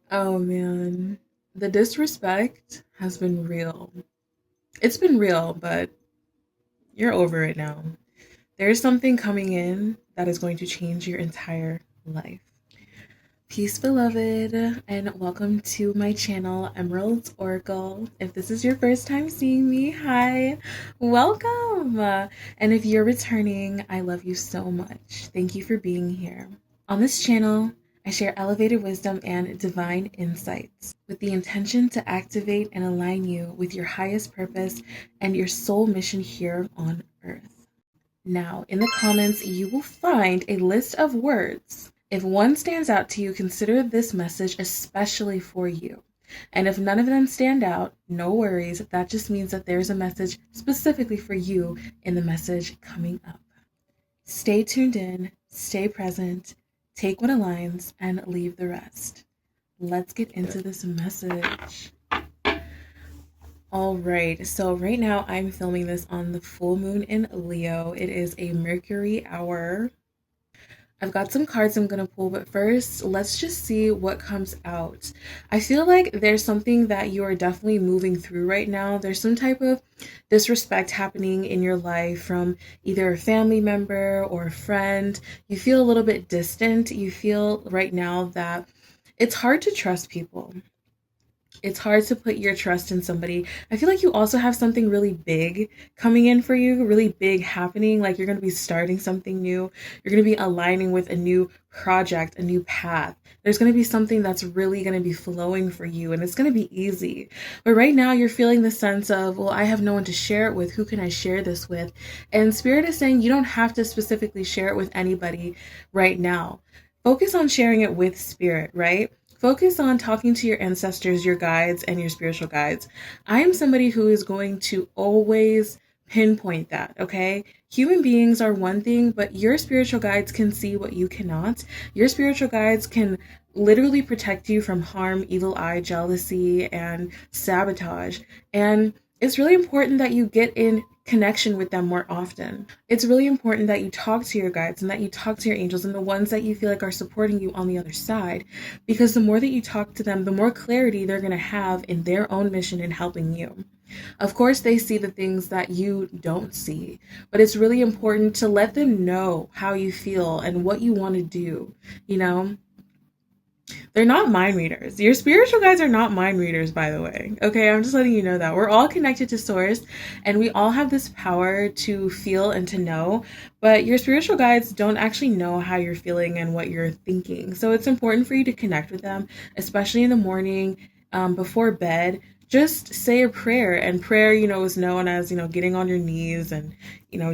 Oh man, the disrespect has been real. It's been real, but you're over it now. There's something coming in that is going to change your entire life. Peace, beloved, and welcome to my channel, Emerald's Oracle. If this is your first time seeing me, hi, welcome. And if you're returning, I love you so much. Thank you for being here. On this channel, I share elevated wisdom and divine insights with the intention to activate and align you with your highest purpose and your soul mission here on Earth. Now, in the comments, you will find a list of words. If one stands out to you, consider this message especially for you. And if none of them stand out, no worries. That just means that there's a message specifically for you in the message coming up. Stay tuned in, stay present, take what aligns, and leave the rest. Let's get into this message. All right, so right now I'm filming this on the full moon in Leo. It is a Mercury hour. I've got some cards I'm gonna pull, but first, let's just see what comes out. I feel like there's something that you are definitely moving through right now. There's some type of disrespect happening in your life from either a family member or a friend. You feel a little bit distant. You feel right now that it's hard to trust people. It's hard to put your trust in somebody. I feel like you also have something really big coming in for you, really big happening. Like you're going to be starting something new. You're going to be aligning with a new project, a new path. There's going to be something that's really going to be flowing for you and it's going to be easy. But right now you're feeling the sense of, well, I have no one to share it with. Who can I share this with? And Spirit is saying you don't have to specifically share it with anybody right now. Focus on sharing it with Spirit, right? Focus on talking to your ancestors, your guides, and your spiritual guides. I am somebody who is going to always pinpoint that, okay? Human beings are one thing, but your spiritual guides can see what you cannot. Your spiritual guides can literally protect you from harm, evil eye, jealousy, and sabotage. And it's really important that you get in connection with them more often. It's really important that you talk to your guides and that you talk to your angels and the ones that you feel like are supporting you on the other side. Because the more that you talk to them, the more clarity they're going to have in their own mission in helping you. Of course, they see the things that you don't see, but it's really important to let them know how you feel and what you want to do, you know? They're not mind readers. Your spiritual guides are not mind readers, by the way. Okay, I'm just letting you know that. We're all connected to Source and we all have this power to feel and to know, but your spiritual guides don't actually know how you're feeling and what you're thinking. So it's important for you to connect with them, especially in the morning, before bed. Just say a prayer, and prayer, is known as, getting on your knees and,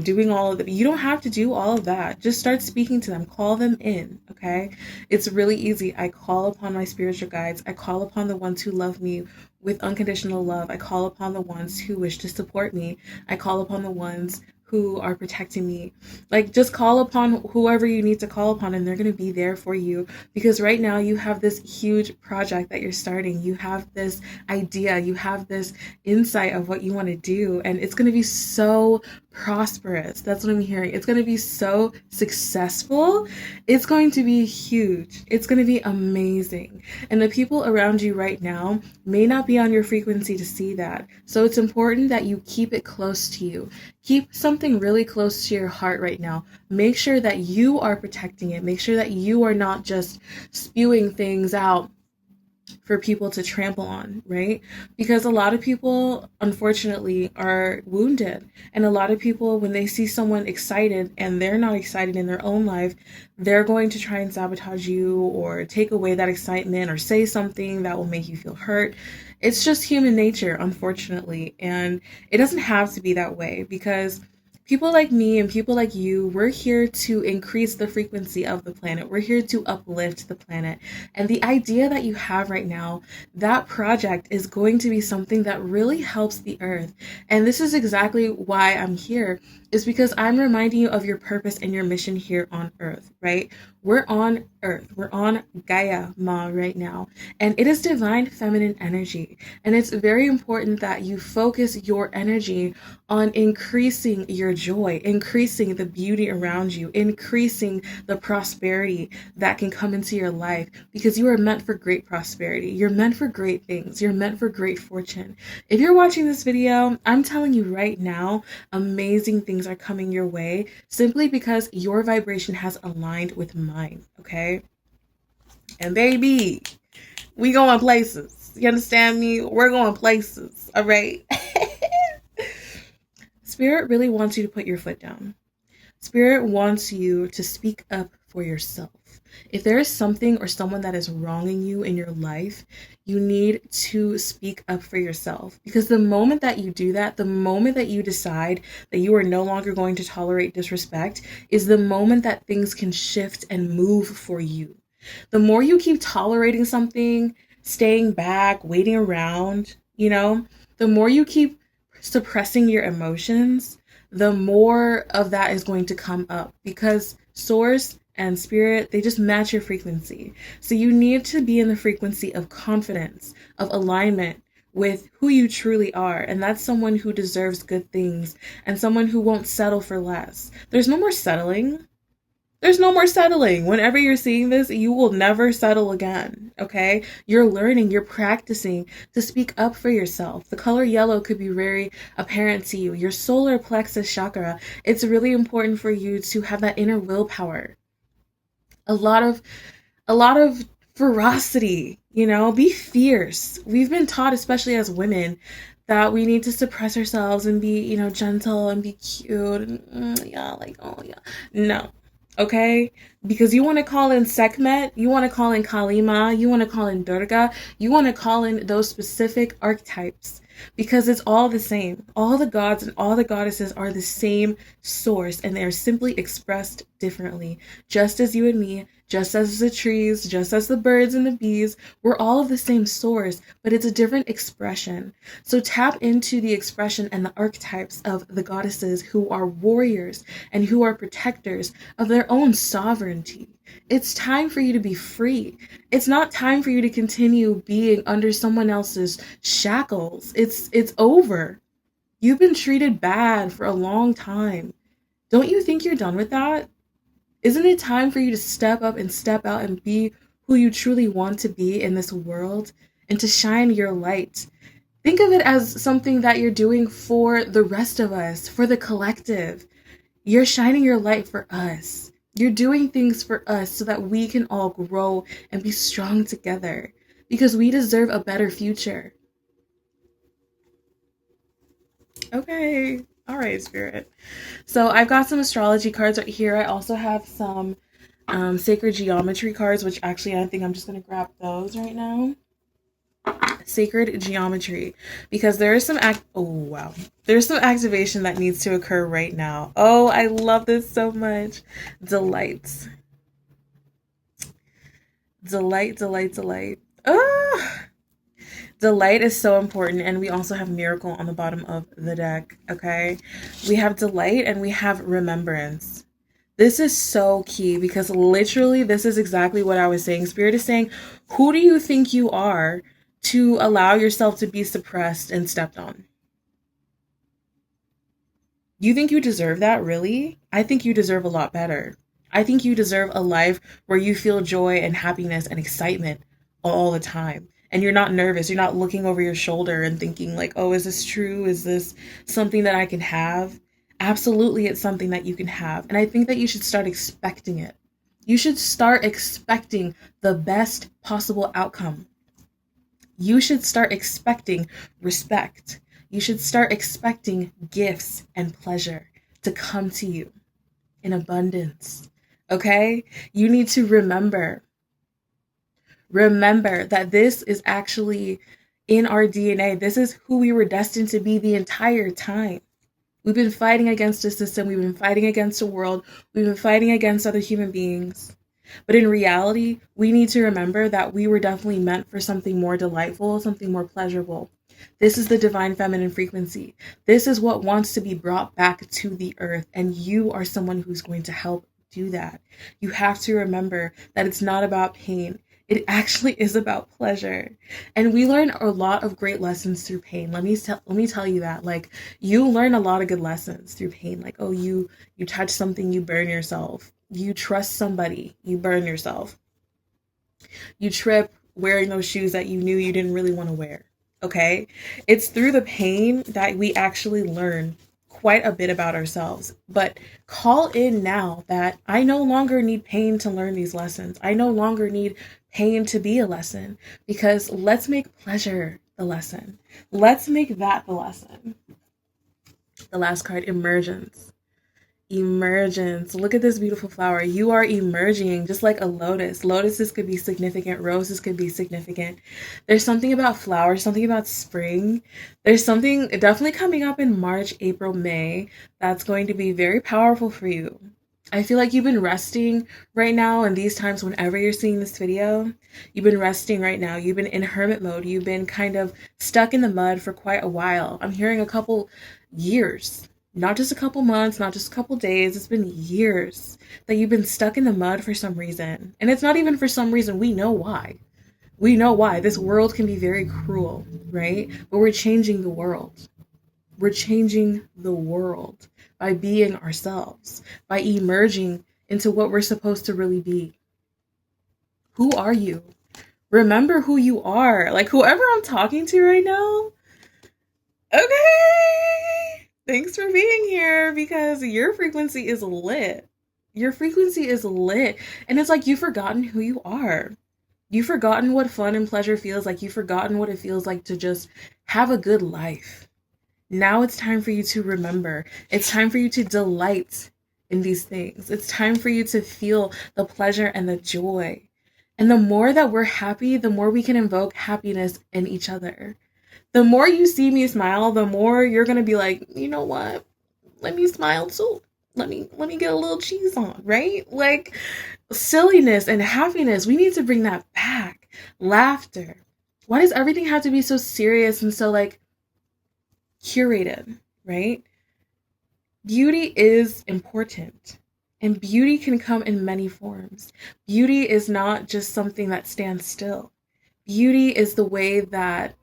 doing all of that. You don't have to do all of that. Just start speaking to them, call them in, okay? It's really easy. I call upon my spiritual guides. I call upon the ones who love me with unconditional love. I call upon the ones who wish to support me. I call upon the ones who are protecting me. Like, just call upon whoever you need to call upon, and they're going to be there for you. Because right now you have this huge project that you're starting. You have this idea. You have this insight of what you want to do, and it's going to be so prosperous. That's what I'm hearing. It's going to be so successful. It's going to be huge. It's going to be amazing. And the people around you right now may not be on your frequency to see that. So it's important that you keep it close to you. Keep something really close to your heart right now. Make sure that you are protecting it. Make sure that you are not just spewing things out for people to trample on, right? Because a lot of people, unfortunately, are wounded. And a lot of people, when they see someone excited and they're not excited in their own life, they're going to try and sabotage you or take away that excitement or say something that will make you feel hurt. It's just human nature, unfortunately. And it doesn't have to be that way because people like me and people like you, we're here to increase the frequency of the planet. We're here to uplift the planet. And the idea that you have right now, that project is going to be something that really helps the earth. And this is exactly why I'm here. is because I'm reminding you of your purpose and your mission here on Earth, right? We're on Earth. We're on Gaia Ma right now. And it is divine feminine energy. And it's very important that you focus your energy on increasing your joy, increasing the beauty around you, increasing the prosperity that can come into your life, because you are meant for great prosperity. You're meant for great things. You're meant for great fortune. If you're watching this video, I'm telling you right now, amazing things are coming your way simply because your vibration has aligned with mine, okay? And baby, we going places. You understand me? We're going places, all right? Spirit really wants you to put your foot down. Spirit wants you to speak up for yourself. If there is something or someone that is wronging you in your life, you need to speak up for yourself. Because the moment that you do that, the moment that you decide that you are no longer going to tolerate disrespect, is the moment that things can shift and move for you. The more you keep tolerating something, staying back, waiting around, the more you keep suppressing your emotions, the more of that is going to come up, because source and spirit, they just match your frequency. So you need to be in the frequency of confidence, of alignment with who you truly are. And that's someone who deserves good things and someone who won't settle for less. There's no more settling. There's no more settling. Whenever you're seeing this, you will never settle again, okay? You're learning, you're practicing to speak up for yourself. The color yellow could be very apparent to you. Your solar plexus chakra, it's really important for you to have that inner willpower. A lot of ferocity, be fierce. We've been taught, especially as women, that we need to suppress ourselves and be, gentle and be cute and No. Okay? Because you want to call in Sekhmet, you want to call in Kalima, you want to call in Durga, you want to call in those specific archetypes, because it's all the same. All the gods and all the goddesses are the same source, and they are simply expressed differently. Just as you and me, just as the trees, just as the birds and the bees, we're all of the same source, but it's a different expression. So tap into the expression and the archetypes of the goddesses who are warriors and who are protectors of their own sovereignty. It's time for you to be free. It's not time for you to continue being under someone else's shackles. It's over. You've been treated bad for a long time. Don't you think you're done with that? Isn't it time for you to step up and step out and be who you truly want to be in this world and to shine your light? Think of it as something that you're doing for the rest of us, for the collective. You're shining your light for us. You're doing things for us so that we can all grow and be strong together, because we deserve a better future. Okay. All right, Spirit. So I've got some astrology cards right here. I also have some sacred geometry cards, which actually I think I'm just going to grab those right now. Sacred geometry, because there is some there's some activation that needs to occur right now. Oh, I love this so much. Delight. Oh, delight is so important. And we also have miracle on the bottom of the deck. Okay, we have delight and we have remembrance. This is so key, because literally this is exactly what I was saying. Spirit is saying, who do you think you are to allow yourself to be suppressed and stepped on? You think you deserve that, really? I think you deserve a lot better. I think you deserve a life where you feel joy and happiness and excitement all the time. And you're not nervous. You're not looking over your shoulder and thinking like, oh, is this true? Is this something that I can have? Absolutely, it's something that you can have. And I think that you should start expecting it. You should start expecting the best possible outcome. You should start expecting respect. You should start expecting gifts and pleasure to come to you in abundance. Okay? You need to remember that this is actually in our DNA. This is who we were destined to be the entire time. We've been fighting against a system. We've been fighting against the world. We've been fighting against other human beings. But in reality, we need to remember that we were definitely meant for something more delightful, something more pleasurable. This is the divine feminine frequency. This is what wants to be brought back to the earth, and you are someone who's going to help do that. You have to remember that it's not about pain. It actually is about pleasure. And we learn a lot of great lessons through pain. Let me tell you that. Like, you learn a lot of good lessons through pain. Like, oh, you touch something, you burn yourself. You trust somebody, you burn yourself. You trip wearing those shoes that you knew you didn't really want to wear. Okay? It's through the pain that we actually learn quite a bit about ourselves. But call in now that I no longer need pain to learn these lessons. I no longer need pain to be a lesson, because let's make pleasure the lesson. Let's make that the lesson. The last card, emergence. Emergence. Look at this beautiful flower. You are emerging just like a lotus. Lotuses could be significant. Roses could be significant. There's something about flowers, something about spring. There's something definitely coming up in March, April, May that's going to be very powerful for you. I feel like you've been resting right now in these times. Whenever you're seeing this video, you've been resting right now. You've been in hermit mode. You've been kind of stuck in the mud for quite a while. I'm hearing a couple years. Not just a couple months, not just a couple days. It's been years that you've been stuck in the mud for some reason. And it's not even for some reason. We know why. We know why. This world can be very cruel, right? But we're changing the world. We're changing the world by being ourselves, by emerging into what we're supposed to really be. Who are you? Remember who you are. Like, whoever I'm talking to right now, okay, thanks for being here, because your frequency is lit. Your frequency is lit. And it's like you've forgotten who you are. You've forgotten what fun and pleasure feels like. You've forgotten what it feels like to just have a good life. Now it's time for you to remember. It's time for you to delight in these things. It's time for you to feel the pleasure and the joy. And the more that we're happy, the more we can invoke happiness in each other. The more you see me smile, the more you're going to be like, you know what? Let me smile too. Let me get a little cheese on, right? Like, silliness and happiness, we need to bring that back. Laughter. Why does everything have to be so serious and so like curated, right? Beauty is important, and beauty can come in many forms. Beauty is not just something that stands still. Beauty is the way that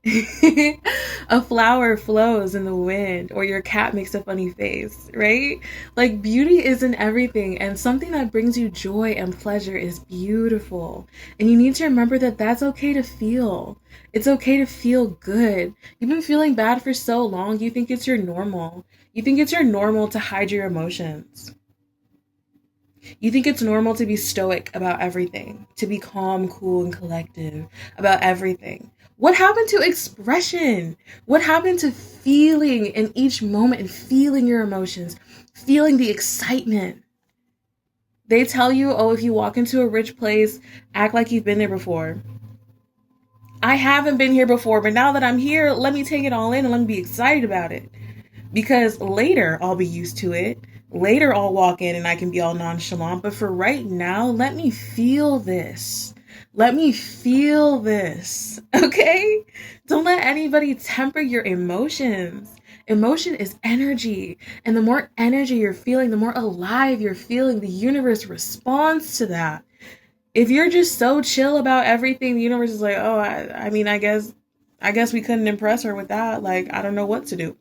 a flower flows in the wind, or your cat makes a funny face, right? Like, beauty is in everything, and something that brings you joy and pleasure is beautiful. And you need to remember that that's okay to feel. It's okay to feel good. You've been feeling bad for so long, you think it's your normal. You think it's your normal to hide your emotions. You think it's normal to be stoic about everything, to be calm, cool, and collective about everything. What happened to expression? What happened to feeling in each moment and feeling your emotions, feeling the excitement? They tell you, oh, if you walk into a rich place, act like you've been there before. I haven't been here before, but now that I'm here, let me take it all in and let me be excited about it. Because later I'll be used to it. Later I'll walk in and I can be all nonchalant. But for right now, let me feel this. Let me feel this. Okay? Don't let anybody temper your emotions. Emotion is energy. And the more energy you're feeling, the more alive you're feeling. The universe responds to that. If you're just so chill about everything, the universe is like, oh, I mean, I guess we couldn't impress her with that. Like, I don't know what to do.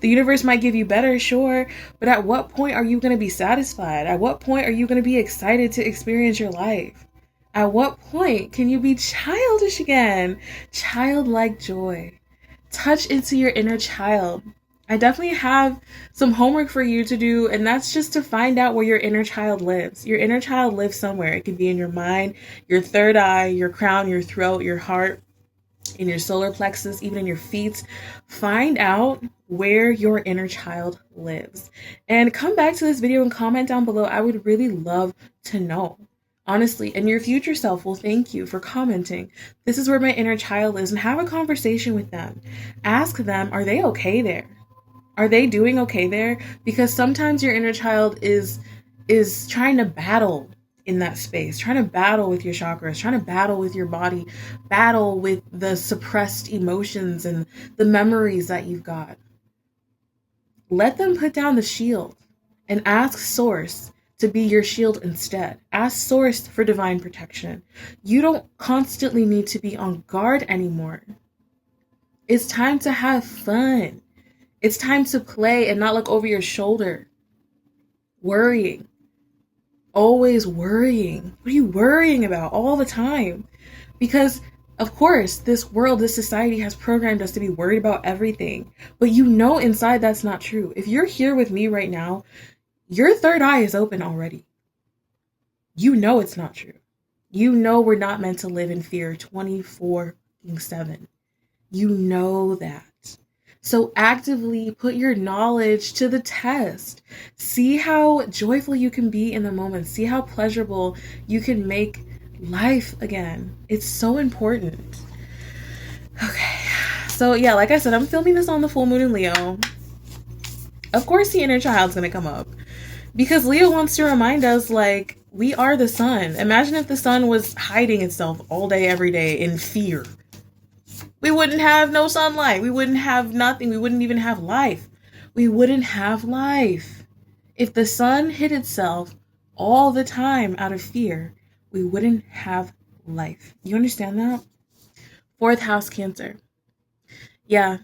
The universe might give you better, sure, but at what point are you going to be satisfied? At what point are you going to be excited to experience your life? At what point can you be childish again? Childlike joy. Touch into your inner child. I definitely have some homework for you to do, and that's just to find out where your inner child lives. Your inner child lives somewhere. It could be in your mind, your third eye, your crown, your throat, your heart, in your solar plexus, even in your feet. Find out where your inner child lives. And come back to this video and comment down below. I would really love to know. Honestly, and your future self will thank you for commenting. This is where my inner child lives, and have a conversation with them. Ask them, are they okay there? Are they doing okay there? Because sometimes your inner child is trying to battle in that space, trying to battle with your chakras, trying to battle with your body, battle with the suppressed emotions and the memories that you've got. Let them put down the shield and ask Source to be your shield instead. Ask Source for divine protection. You don't constantly need to be on guard anymore. It's time to have fun. It's time to play and not look over your shoulder. Worrying. Always worrying. What are you worrying about all the time? Because, of course, this world, this society has programmed us to be worried about everything. But you know inside that's not true. If you're here with me right now, your third eye is open already. You know it's not true. You know we're not meant to live in fear 24/7. You know that. So actively put your knowledge to the test. See how joyful you can be in the moment. See how pleasurable you can make life again. It's so important. Okay. So yeah, like I said, I'm filming this on the full moon in Leo. Of course the inner child's gonna come up. Because Leo wants to remind us, like, we are the sun. Imagine if the sun was hiding itself all day, every day in fear. We wouldn't have no sunlight. We wouldn't have nothing. We wouldn't even have life. We wouldn't have life. If the sun hid itself all the time out of fear, we wouldn't have life. You understand that? 4th house, Cancer. Yeah.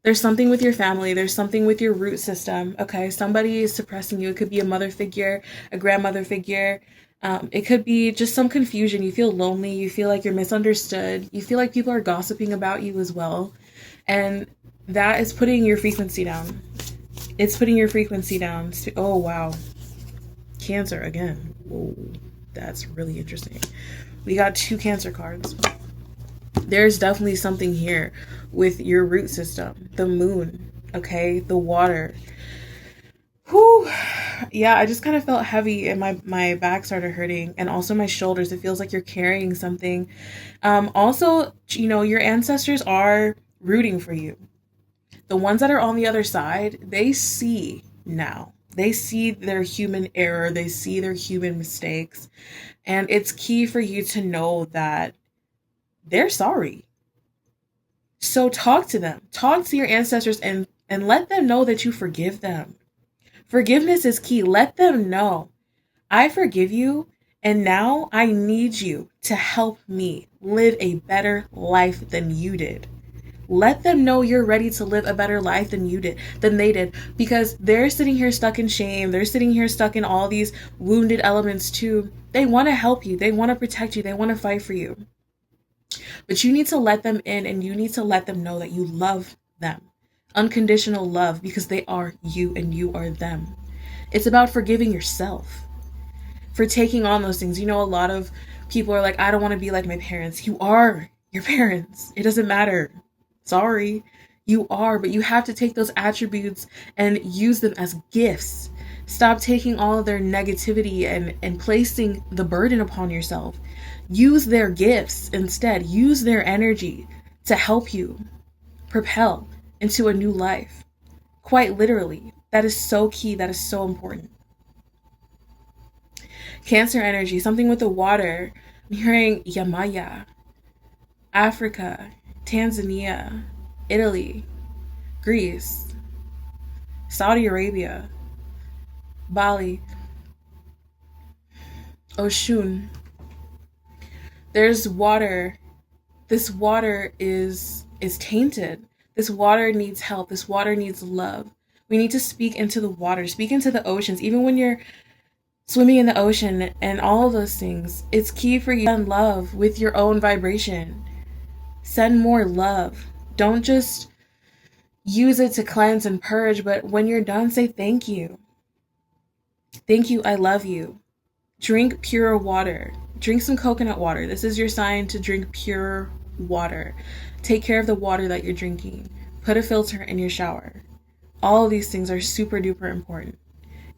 There's something with your family. There's something with your root system. Okay. Somebody is suppressing you. It could be a mother figure, a grandmother figure. It could be just some confusion. You feel lonely. You feel like you're misunderstood. You feel like people are gossiping about you as well. And that is putting your frequency down. It's putting your frequency down. Oh, wow. Cancer again. Whoa, that's really interesting. We got 2 Cancer cards. There's definitely something here with your root system, the moon, okay, the water. Whew. Yeah, I just kind of felt heavy and my back started hurting, and also my shoulders. It feels like you're carrying something. Also, you know, your ancestors are rooting for you. The ones that are on the other side, they see now. They see their human error. They see their human mistakes. And it's key for you to know that they're sorry. So talk to them. Talk to your ancestors and let them know that you forgive them. Forgiveness is key. Let them know, I forgive you, and now I need you to help me live a better life than you did. Let them know you're ready to live a better life than they did, because they're sitting here stuck in shame. They're sitting here stuck in all these wounded elements too. They want to help you. They want to protect you. They want to fight for you. But you need to let them in, and you need to let them know that you love them. Unconditional love, because they are you and you are them. It's about forgiving yourself for taking on those things. You know, a lot of people are like, I don't want to be like my parents. You are your parents. It doesn't matter. Sorry. You are, but you have to take those attributes and use them as gifts. Stop taking all of their negativity and placing the burden upon yourself. Use their gifts instead. Use their energy to help you propel into a new life. Quite literally. That is so key. That is so important. Cancer energy, something with the water. I'm hearing Yamaya, Africa, Tanzania, Italy, Greece, Saudi Arabia, Bali, Oshun. There's water. This water is tainted. This water needs help. This water needs love. We need to speak into the water, speak into the oceans. Even when you're swimming in the ocean and all of those things, it's key for you to send love with your own vibration. Send more love. Don't just use it to cleanse and purge, but when you're done, say thank you. Thank you, I love you. Drink pure water. Drink some coconut water. This is your sign to drink pure water. Take care of the water that you're drinking. Put a filter in your shower. All of these things are super duper important.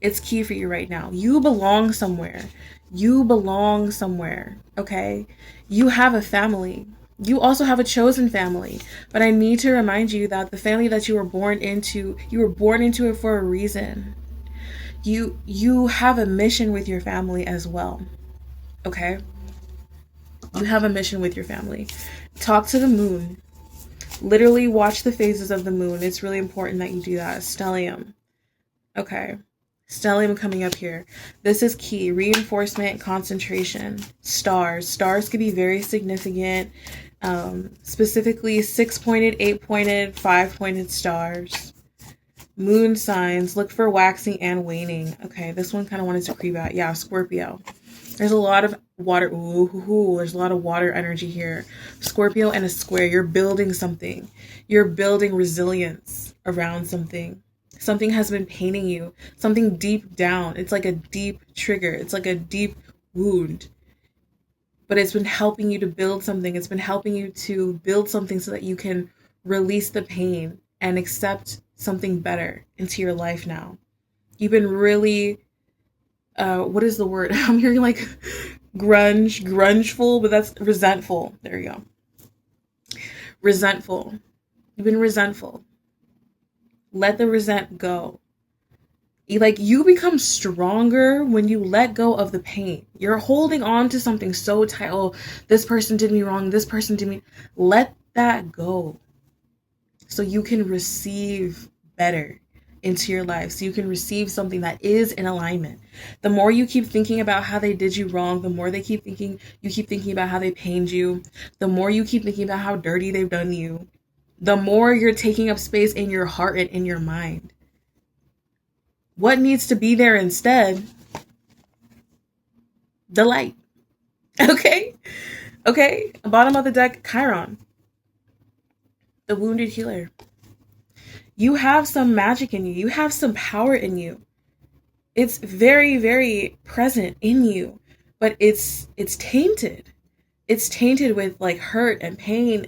It's key for you right now. You belong somewhere. You belong somewhere, okay? You have a family. You also have a chosen family. But I need to remind you that the family that you were born into it for a reason. You have a mission with your family as well. Okay? You have a mission with your family. Talk to the moon. Literally watch the phases of the moon. It's really important that you do that. Stellium. Okay. Stellium coming up here. This is key. Reinforcement, concentration. Stars. Stars could be very significant. Specifically 6-pointed, 8-pointed, 5-pointed stars. Moon signs. Look for waxing and waning. Okay, this one kind of wanted to creep out. Yeah, Scorpio. There's a lot of water. There's a lot of water energy here. Scorpio and a square. You're building something. You're building resilience around something. Something has been paining you. Something deep down. It's like a deep trigger. It's like a deep wound. But it's been helping you to build something. It's been helping you to build something so that you can release the pain and accept something better into your life now. You've been really what is the word? I'm hearing like grungeful, but that's resentful. There you go. Resentful. You've been resentful. Let the resent go. You become stronger when you let go of the pain. You're holding on to something so tight. Oh, this person did me wrong. This person did me. Let that go so you can receive better into your life, so you can receive something that is in alignment. The more you keep thinking about how they did you wrong, the more you keep thinking about how they pained you, the more you keep thinking about how dirty they've done you, the more you're taking up space in your heart and in your mind. What needs to be there instead? The light. Okay? Bottom of the deck, Chiron. The wounded healer. You have some magic in you. You have some power in you. It's very, very present in you, but it's tainted. It's tainted with like hurt and pain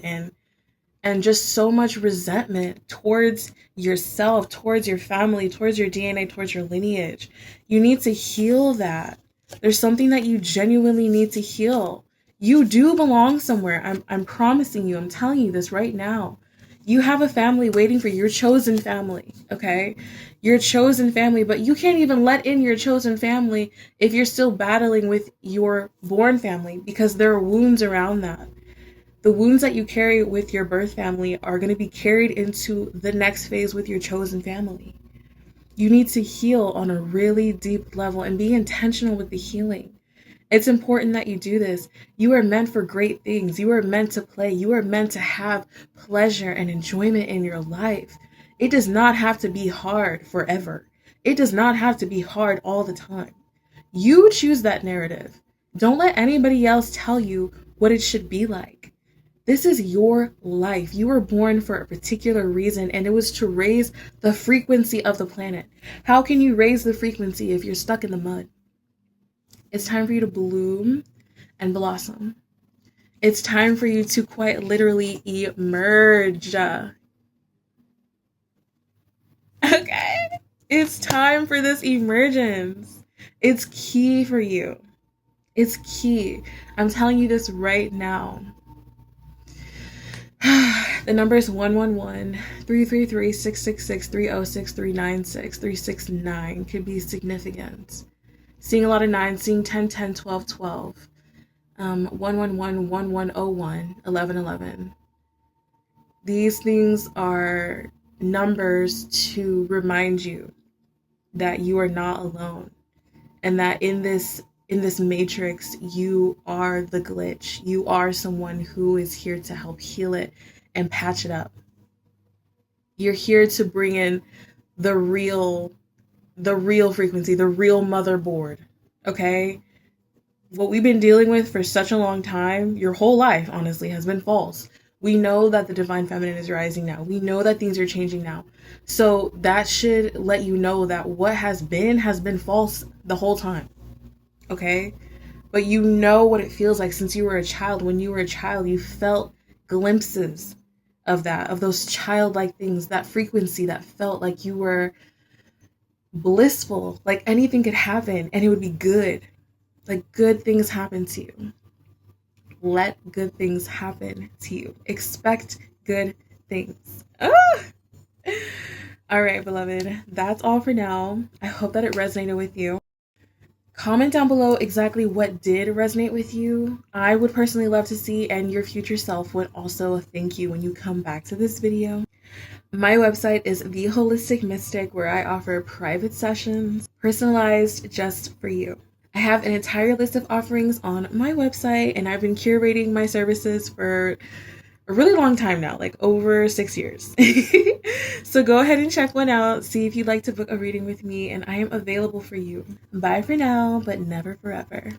and just so much resentment towards yourself, towards your family, towards your DNA, towards your lineage. You need to heal that. There's something that you genuinely need to heal. You do belong somewhere. I'm promising you. I'm telling you this right now. You have a family waiting for your chosen family, okay? Your chosen family, but you can't even let in your chosen family if you're still battling with your born family because there are wounds around that. The wounds that you carry with your birth family are going to be carried into the next phase with your chosen family. You need to heal on a really deep level and be intentional with the healing. It's important that you do this. You are meant for great things. You are meant to play. You are meant to have pleasure and enjoyment in your life. It does not have to be hard forever. It does not have to be hard all the time. You choose that narrative. Don't let anybody else tell you what it should be like. This is your life. You were born for a particular reason, and it was to raise the frequency of the planet. How can you raise the frequency if you're stuck in the mud? It's time for you to bloom and blossom. It's time for you to quite literally emerge. Okay? It's time for this emergence. It's key for you. It's key. I'm telling you this right now. The number is 111-333-666-306-396. 369 could be significant. Seeing a lot of 9, seeing 10, 10, 12, 12. 111, 1101, 1111. These things are numbers to remind you that you are not alone, and that in this matrix, you are the glitch. You are someone who is here to help heal it and patch it up. You're here to bring in the real frequency, the real motherboard. Okay? What we've been dealing with for such a long time, your whole life, honestly, has been false. We know that the divine feminine is rising now. We know that things are changing now. So that should let you know that what has been false the whole time. Okay? But you know what it feels like since you were a child. When you were a child, you felt glimpses of that, of those childlike things, that frequency that felt like you were blissful, like anything could happen and it would be good. Like good things happen to you. Let good things happen to you. Expect good things. Ah! All right, beloved. That's all for now. I hope that it resonated with you. Comment down below exactly what did resonate with you. I would personally love to see, and your future self would also thank you when you come back to this video. My website is Theeeholisticmystic, where I offer private sessions personalized just for you. I have an entire list of offerings on my website, and I've been curating my services for a really long time now, like over 6 years. So go ahead and check one out, see if you'd like to book a reading with me, and I am available for you. Bye for now, but never forever.